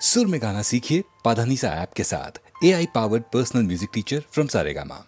सुर में गाना सीखिए पाधानीसा ऐप के साथ। AI powered personal music teacher from Saregama.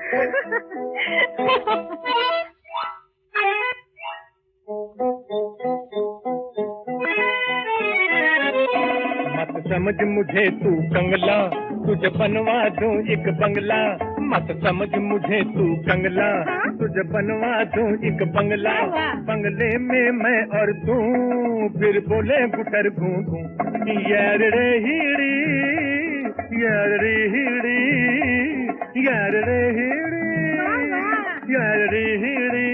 मत समझ मुझे तू कंगला, तुझे बनवा दूं एक बंगला। मत समझ मुझे तू कंगला, तुझे बनवा दूं एक बंगला। बंगले में मैं और तू, फिर बोले गुटर गूं यार रे हीड़ी, यार रे हीड़ी, यार रे हीड़ी, यार रे हीड़ी।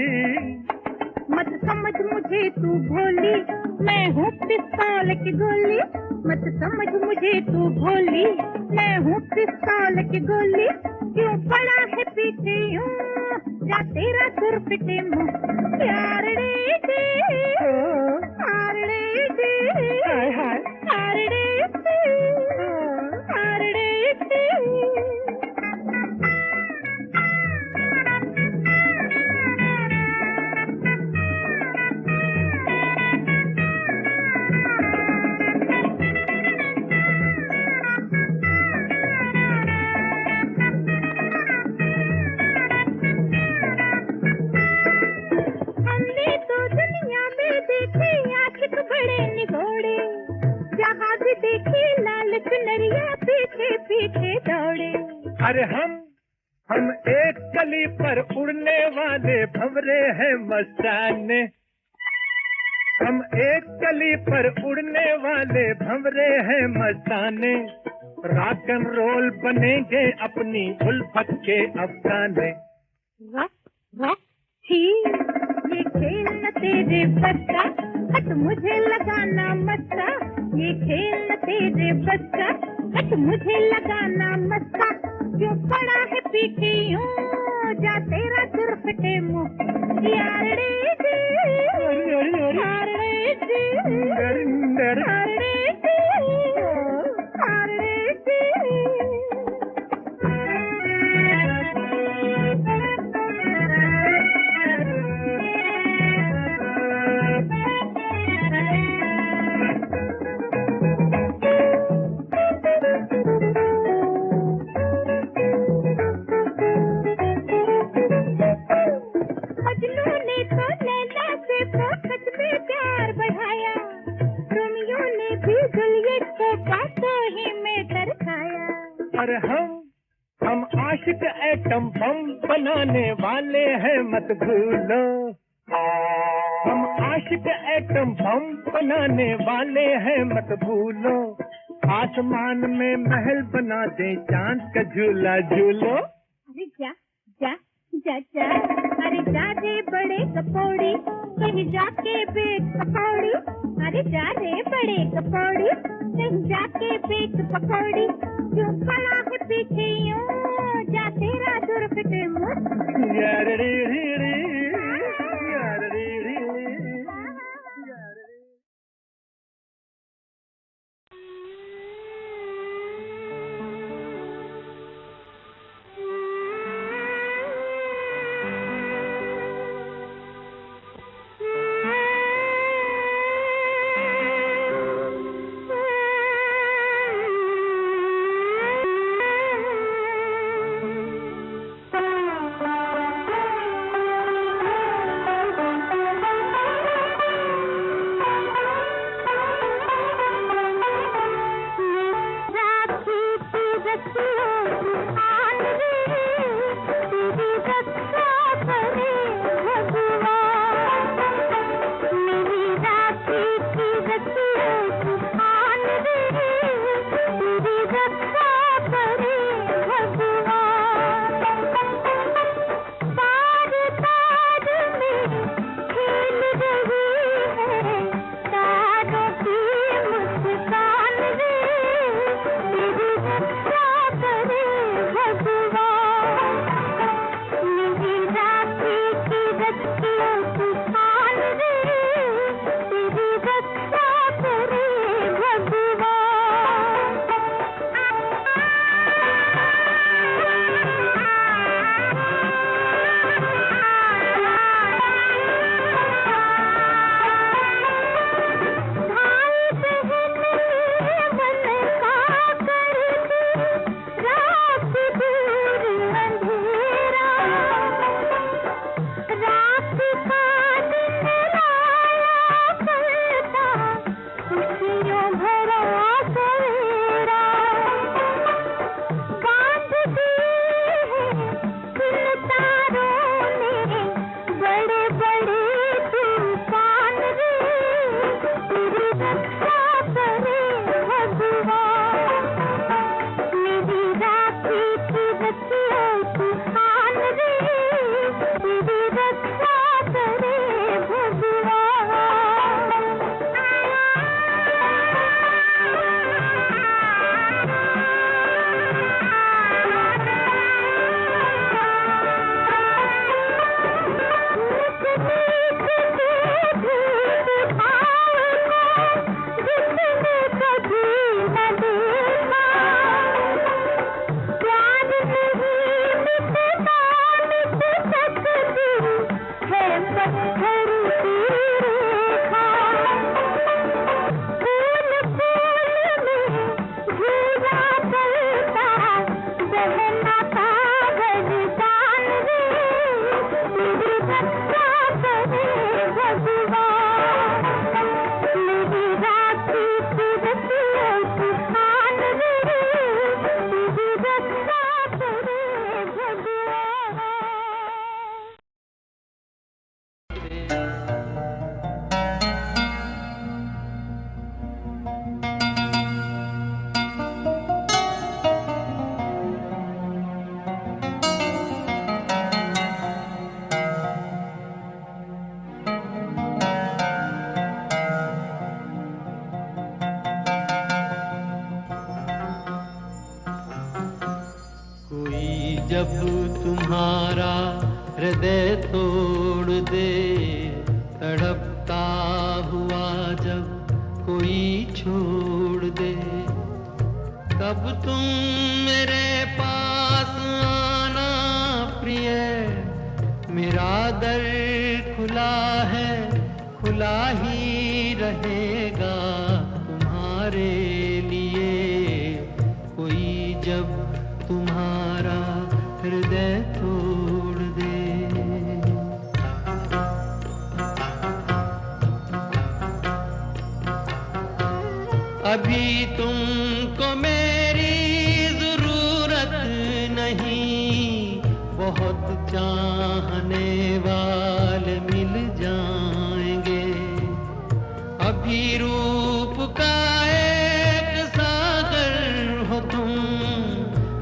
मत समझ मुझे तू भोली, मैं हूँ पिस्तौल की गोली। मत समझ मुझे तू भोली, मैं हूँ पिस्तौल की गोली। क्यों पड़ा है पीछे यूं, जा तेरा सुर पिटे मुँह। यार रे जी, यार रे जी, हाय हाय, यार रे जी, यार रे जी। हमने तो दुनिया में देखे आशिक बड़े निगोड़े, जहाँ भी देखे लाल चुनरिया पीछे पीछे दौड़े। अरे हम एक कली पर उड़ने वाले भंवरे हैं मस्ताने। हम एक कली पर उड़ने वाले भंवरे हैं मस्ताने। रॉक एंड रोल बनेंगे अपनी उल्फत के अफसाने। रॉक रॉक ही ये खेल न तेरे बस का, हट मुझे लगाना मस्का। ये खेल न तेरे बस का, हट मुझे लगाना मस्का। क्यों पड़ा है पीछे यूं, जा तेरा सुर फटे मुँह। यार रे जी, यार रे जी, यार रे जी, यार रे जी। मजनू ने तो लैला से पोखत में प्यार बढ़ाया, रोमियो ने भी जूलियट को बातों ही में दर्शाया। अरे हम आशिक एटम बम बनाने वाले हैं मत भूलो। हम आशिक एटम बम बनाने वाले हैं मत भूलो। आसमान में महल बना दे, चांद का झूला झूलो। अरे जा जा जा जा, अरे जा रे बड़े कपौड़ी, कहीं जाके बेच पकौड़ी। अरे जा रे बड़े कपौड़ी, कहीं जाके बेच पकौड़ी। क्यों पड़ा है पीछे यूं, जा तेरा दुर फिटे मुँह। यार रे रे रे, यार रे रे रे, यार रे। जब तुम्हारा हृदय तोड़ दे, तड़पता हुआ जब कोई छोड़ दे, तब तुम मेरे पास आना प्रिय। मेरा दर खुला है, खुला ही रहेगा तुम्हारे लिए। कोई जब तुम्हारा हृदय तोड़ दे। अभी तुमको मेरी जरूरत नहीं, बहुत चाहने वाले मिल जाएंगे। अभी रूप का एक सागर हो तुम,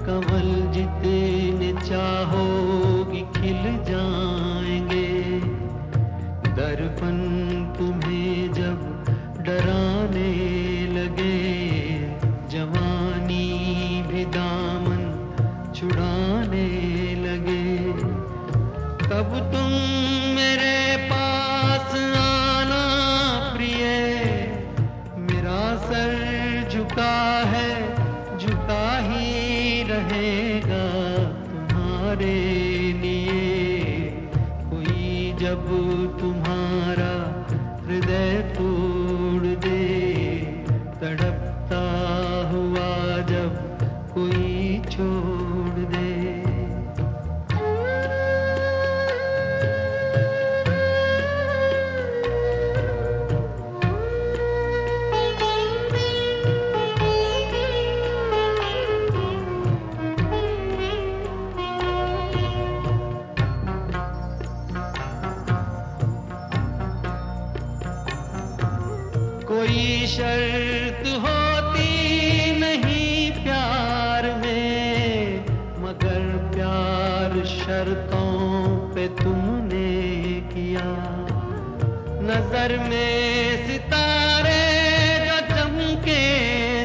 कमल जितने चाहोगी खिल जाएंगे। दर्पण तुम्हें जब डराने लगे, जवानी भी दामन छुड़ाने लगे, तब तुम मेरे पास आना प्रिय। मेरा सर झुका है, झुका ही रहेगा तुम्हारे लिए। कोई जब तुम्हारा हृदय तोड़ दे, तड़पता हुआ जब कोई छोड़ दे। कोई शर्त होती नहीं प्यार में, मगर प्यार शर्तों पे तुमने किया। नजर में सितारे जो चमके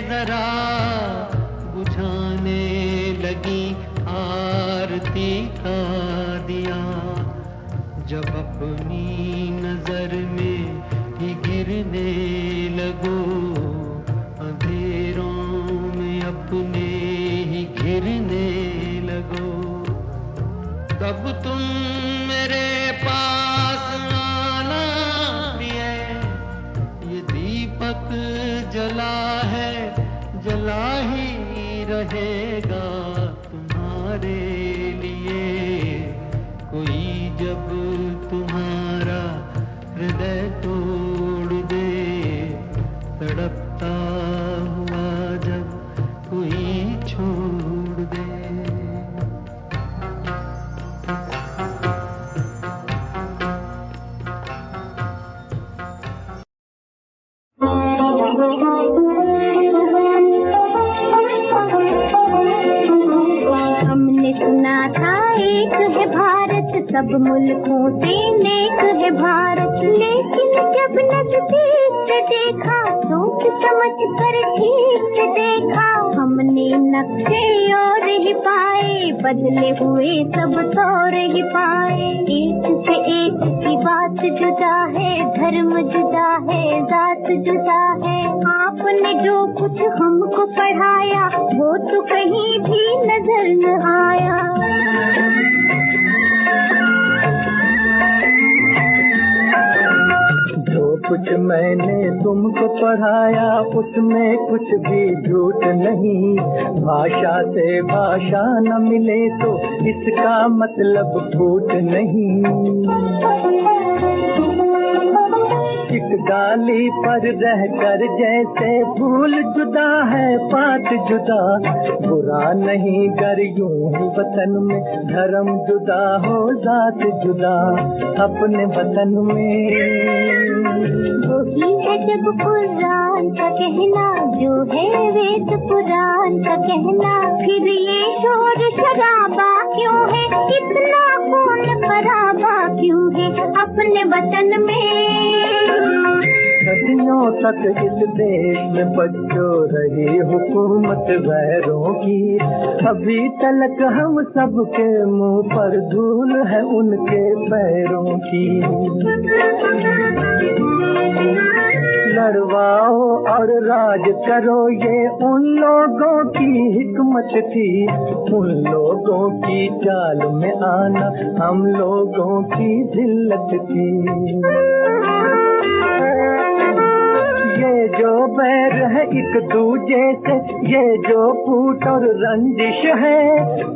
जरा, बुझाने लगी आरती का दिया। जब अपनी नजर में ही गिरने लगो, अंधेरों में अपने ही घिरने लगो, तब तुम मेरे पास आना प्रिय। ये दीपक जला है, जला ही रहेगा तुम्हारे लिए। कोई जब तुम्हारा हृदय तोड़ दे, तड़पता हुआ जब कोई छोड़ दे। हमने सुना था एक है भारत, सब मुल्कों से नेक है भारत। लेकिन जब नजदीक से देखा, सोच समझ कर ठीक से देखा, हमने नक्शे और ही पाए, बदले हुए सब तौर ही पाए। एक से एक की बात जुदा है, धर्म जुदा है, जात जुदा है। आपने जो कुछ हमको पढ़ाया, वो तो कहीं भी नजर न आया। जो कुछ मैंने तुमको पढ़ाया, उसमें कुछ भी झूठ नहीं। भाषा से भाषा न मिले तो इसका मतलब फूट नहीं। एक डाली पर रहकर जैसे फूल जुदा है पात जुदा, बुरा नहीं गर यूं ही वतन में धर्म जुदा हो जात जुदा। अपने वतन में वही है जब कुरान का कहना, जो है वेद पुराण का कहना। फिर ये शोर शराबा क्यों है, इतना खून खराबा क्यों है अपने वतन में। सदियों तक इस देश में बच्चों रही हुकूमत गैरों की, अभी तलक हम सबके मुंह पर धूल है उनके पैरों की। लड़वाओ और राज करो ये उन लोगों की हिकमत थी, उन लोगों की चाल में आना हम लोगों की जिल्लत थी। ये जो बैर है एक दूजे से, ये जो फूट और रंजिश है,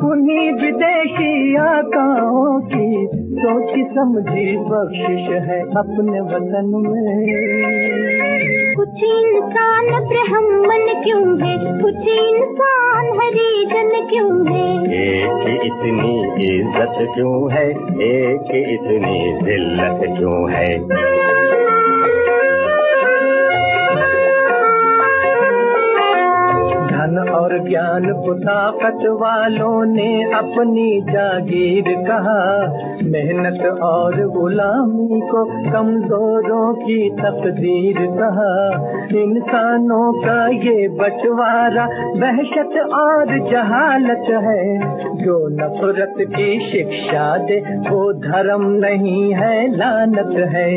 उन्हीं विदेशी आकाओं की सोची समझी बख्शिश है अपने वतन में। कुछ इंसान ब्राह्मण क्यों है, कुछ इंसान हरिजन क्यों है, एक इतनी इज्जत क्यों है, एक इतनी जिल्लत क्यों है। धन और ज्ञान को ताकत वालों ने अपनी जागीर कहा, मेहनत और गुलामी को कमजोरों की तकदीर कहा। इंसानों का ये बंटवारा वहशत और जहालत है, जो नफरत की शिक्षा दे वो धर्म नहीं है लानत है।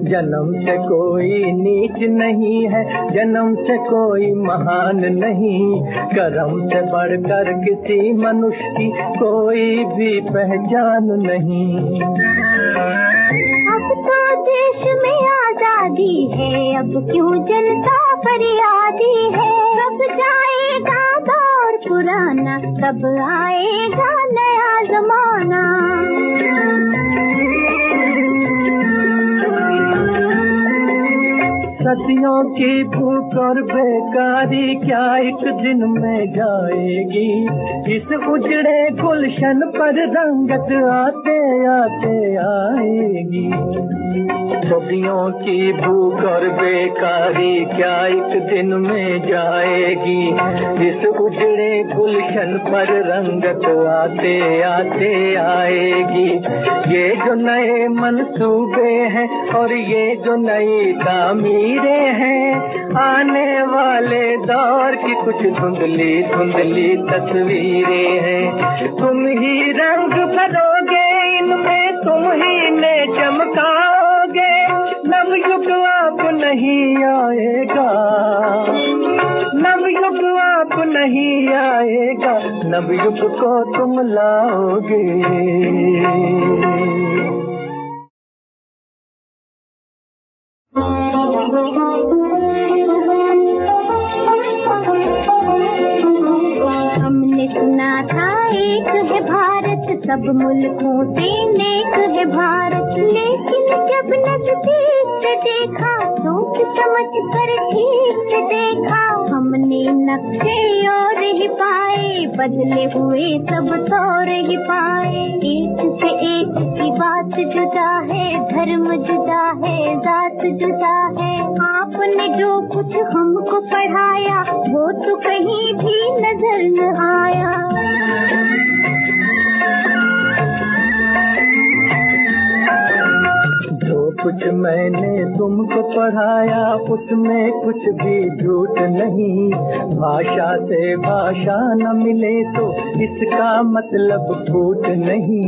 जन्म से कोई नीच नहीं है, जन्म से कोई महान नहीं, कर्म से बढ़कर किसी मनुष्य की कोई भी पहचान नहीं। अब तो देश में आजादी है, अब क्यों जनता फरियादी है। कब जाएगा दौर पुराना, कब आएगा नया जमाना। सदियों की भूख और बेकारी क्या एक दिन में जाएगी, इस उजड़े गुलशन पर रंगत आते आते आएगी। सदियों की भूख और बेकारी क्या एक दिन में जाएगी, इस उजड़े गुलशन पर रंगत आते आते आएगी। ये जो नए मंसूबे हैं और ये जो नई तामीरें हैं, आने वाले दौर की कुछ धुंधली धुंधली तस्वीरें हैं। तुम ही रंग भरोगे इनमें, तुम ही ने चमकाओगे, नवयुग आप नहीं आएगा, नवयुग आप नहीं आएगा, नवयुग को तुम लाओगे। हमने सुना था एक है भारत, सब मुल्कों से नेक है भारत, लेकिन जब नजदीक से देखा, सोच समझ कर ठीक से देखा, हमने नक्शे और ही पाए, बदले हुए सब तौर ही पाए। एक से एक की बात जुदा है, धर्म जुदा है, जात जुदा है। आपने जो कुछ हमको पढ़ाया, वो तो कहीं भी नजर न आया। जो कुछ मैंने तुमको पढ़ाया, उसमें कुछ भी झूठ नहीं। भाषा से भाषा न मिले तो इसका मतलब फूट नहीं।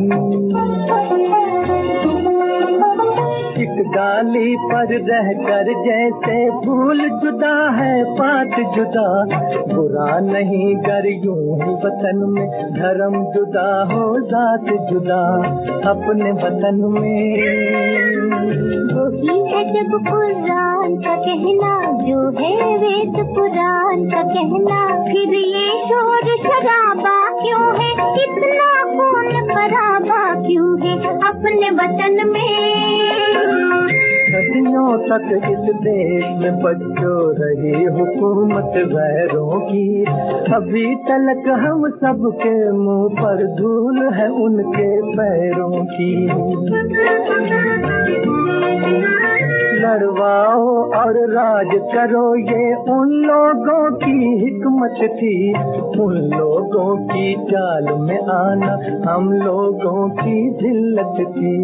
एक डाली पर रहकर जैसे फूल जुदा है पात जुदा, बुरा नहीं गर यूं ही वतन में धर्म जुदा हो जात जुदा अपने वतन में। वही है जब कुरान का कहना, जो है वेद पुराण का कहना, फिर ये शोर शराबा क्यों है, इतना खून खराबा क्यों है अपने वतन में। सदियों तक इस देश में बच्चों रही हुकूमत गैरों की, अभी तलक हम सबके मुंह पर धूल है उनके पैरों की। लड़वाओ और राज करो ये उन लोगों की हिकमत थी, उन लोगों की चाल में आना हम लोगों की जिल्लत थी।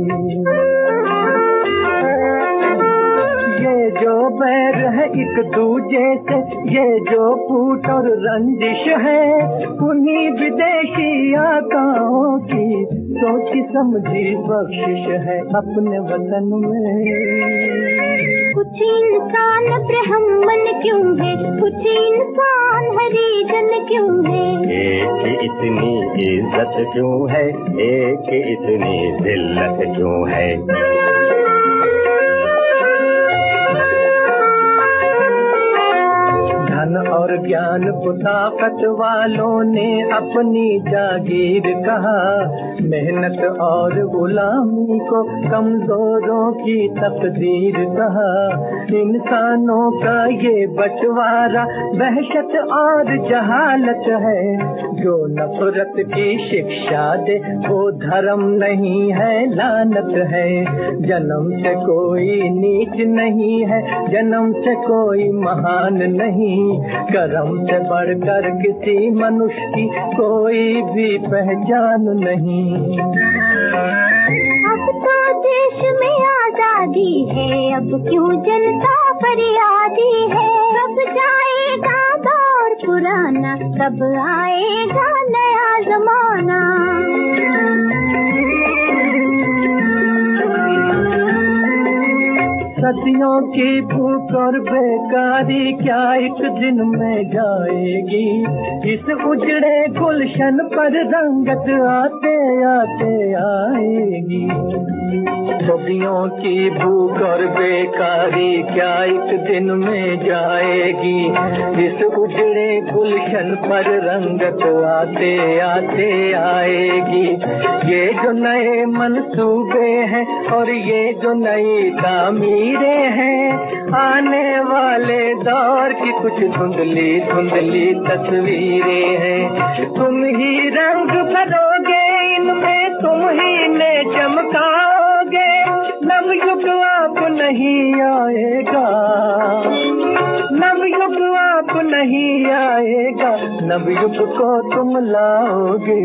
ये जो बैर है एक दूजे से, ये जो फूट और रंजिश है, उन्हीं विदेशी आकाओं की सोची समझी बख्शिश है अपने वतन में। कुछ इंसान ब्राह्मण क्यों है, कुछ इंसान हरिजन क्यों है, एक इतनी इज्जत क्यों है, एक इतनी जिल्लत क्यों है। धन और ज्ञान को ताकत वालों ने अपनी जागीर कहा, मेहनत और गुलामी को कमजोरों की तकदीर कहा। इंसानों का ये बंटवारा वहशत और जहालत है, जो नफरत की शिक्षा दे वो धर्म नहीं है लानत है। जन्म से कोई नीच नहीं है, जन्म से कोई महान नहीं, कर्म से बढ़कर किसी मनुष्य की कोई भी पहचान नहीं। अब तो देश में आजादी है, अब क्यों जनता फरियादी है। कब जाएगा दौर पुराना, कब आएगा नया जमाना। सदियों की भूख और बेकारी क्या एक दिन में जाएगी, इस उजड़े गुलशन पर रंगत आते आते आएगी। सदियों की भूख और बेकारी क्या एक दिन में जाएगी, इस उजड़े गुलशन पर रंगत आते आते आएगी। ये जो नए मंसूबे हैं और ये जो नई तामीरें हैं, आने वाले दौर की कुछ धुंधली धुंधली तस्वीरें हैं। तुम ही रंग भरोगे इनमें, तुम ही ने चमकाओगे, नवयुग आप नहीं आएगा, नवयुग आप नहीं आएगा, नवयुग को तुम लाओगे।